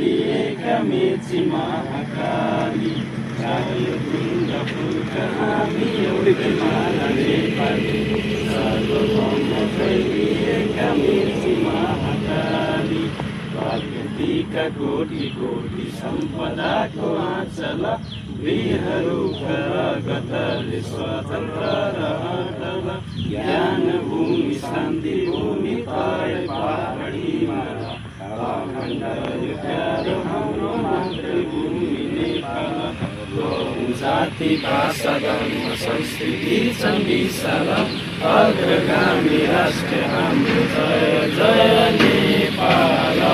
फैलिएका मेची महाकाली चारुवृन्द फुलका हामी एउटै माला नेपाली सर्वभौम फैलिएका मेची महाकाली प्रकृतिका कोटि कोटि सम्पदाको आँचल वीरहरू करगतले स्वतन्त्र रहल ज्ञान भूमि शान्ति भूमि तय पहाडीमा अखण्ड प्यारो हाम्रो मातृभूमि नेपाल जाति भाषा धर्म संस्कृति छन् विशाल अग्रगामी राष्ट्र हाम्रो जय जय नेपाल।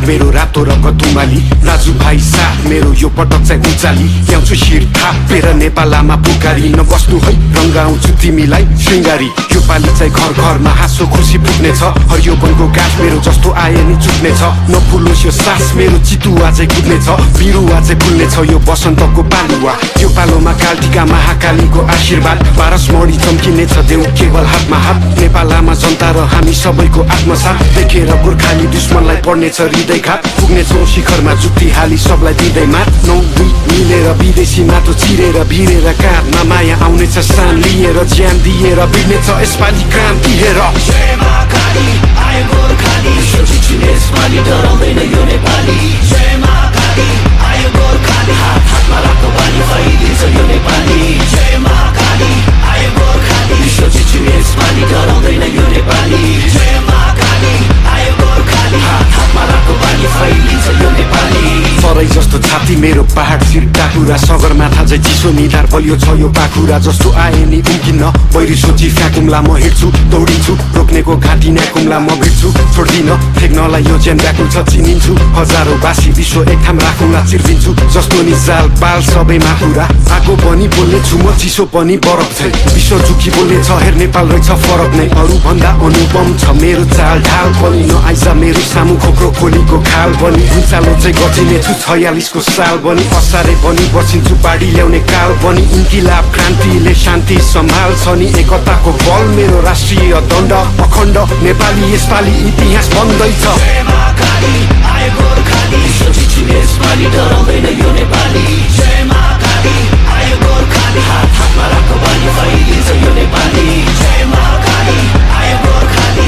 मेरो रातो रङ्ग तुमाली दाजुभाइ साथ मेरो यो पटक चाहिँ उचाली ल्याउँछु शिर थापेर नेपालमा पुकारी नबस्नु है रङ्गाउँछु तिमीलाई श्रृङ्गारी यो पाली चाहिँ घर घरमा हाँसो खुसी पुग्नेछ हरियो वनको गाछ मेरो जस्तो आए नि चुक्नेछ नफुलोस् यो सास मेरो चितुवा चाहिँ कुद्नेछ बिरुवा चाहिँ फुल्नेछ यो बसन्तको पालुवा यो पालोमा कालटिका महाकालीको आशीर्वाद पारसमणि चम्किनेछ देऊ केवल हातमा हात नेपालमा जनता र हामी सबैको आत्मसाथ देखेर गोर्खाली दुश्मनलाई पर्नेछ हृदय घात पुग्नेछौँ शिखरमा जुक्ति हाली सबलाई दिँदै मात नौ दुई मिलेर विदेशी माटो चिरेर भिरेर काँधमा माया आउनेछ सान लिएर ज्यान दिएर बिर्नेछ यसपालि क्रान्ति हेर जय महाकाली आयो गोर्खाली यसपालि डराउँदैन यो नेपाली जय महाकाली आयो गोर्खाली हात हातमा राख्दो बानी फैलिन्छ यो नेपाली जय महाकाली आयो गोर्खाली यसपालि डराउँदैन यो नेपाली जय महाकाली आयो गोर्खाली हात हातमा राख्दो बानी फैलिन्छ यो नेपाली सरै जस्तो छाती मेरो पहाड शिर टाकुरा सगरमाथा चाहिँ चिसो निधार बलियो छ यो पाखुरा जस्तो आए नि उम्किन्न बैरी सोची फ्याकुम्ला म हिँड्छु दौडिन्छु रोक्नेको घाँटी न्याकुम्ला म भिड्छु छोड्दिन फेक्नलाई यो ज्यान व्याकुल छ चिनिन्छु हजारौँ बासी विश्व एक ठाम राखुँला चिर्दिन्छु जस्तो नि जाल बाल सबैमा कुरा आगो पनि बोल्ने छु म चिसो पनि बरफ छै विश्व झुकी बोल्ने छ हेर नेपाल रहेछ फरक नै अरू भन्दा अनुपम छ मेरो चाल ढाल पनि नआइज मेरो सामु खोक्रो खोलीको खाल पनि उचालो चाहिँ गचिने छु 46को साल पनि असारे पनि बसिन्छु बाढी ल्याउने काल पनि इन्किलाब क्रान्तिले शान्ति सम्हाल्छ नि एकताको बल मेरो राष्ट्रिय दण्ड अखण्ड नेपाली यसपालि इतिहास बन्दैछ जय महाकाली आयो गोर्खाली यसपालि डराउँदैन यो नेपाली जय महाकाली आयो गोर्खाली हात हातमा राख्दो बानी फैलिन्छ यो नेपाली जय महाकाली आयो गोर्खाली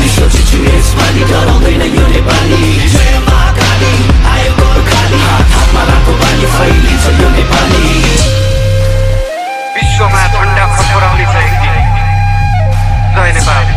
यसपालि डराउँदैन यो नेपाली जय महाकाली आयो गोर्खाली हात हातमा राख्दो बानी फैलिन्छ यो नेपाली विश्वमा झण्डा फडफडाउने छ एक दिन जय नेपाल।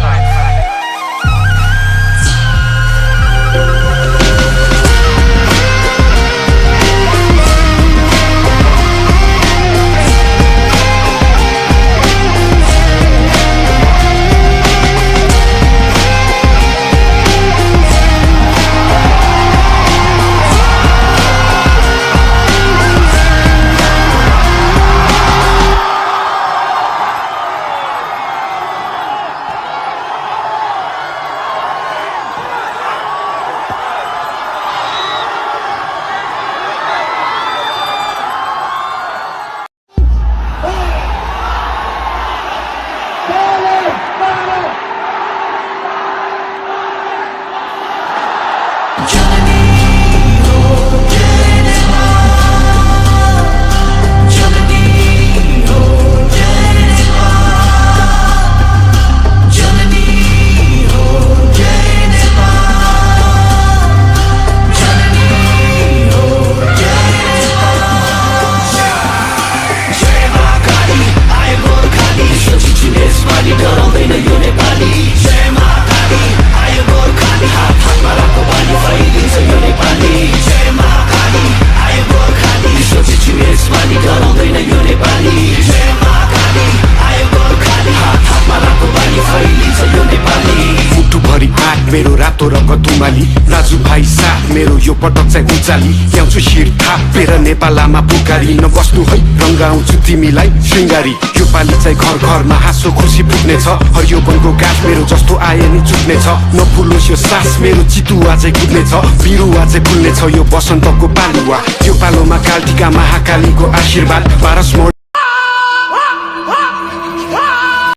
मेरो रातो र कतुमाली दाजुभाइ साथ मेरो यो पटक चाहिँ उचाली ल्याउँछु शिर थापेर नेपालमा पुकारी नबस्नु है रङ्गाउँछु तिमीलाई श्रृङ्गारी यो पाली चाहिँ घर घरमा हाँसो खुसी पुग्नेछ हरियो वनको गाछ मेरो जस्तो आए नि चुक्नेछ नफुलोस् यो सास मेरो चितुवा चाहिँ कुद्नेछ बिरुवा चाहिँ फुल्नेछ यो बसन्तको पालुवा यो पालोमा कालटिका महाकालीको आशीर्वाद पारस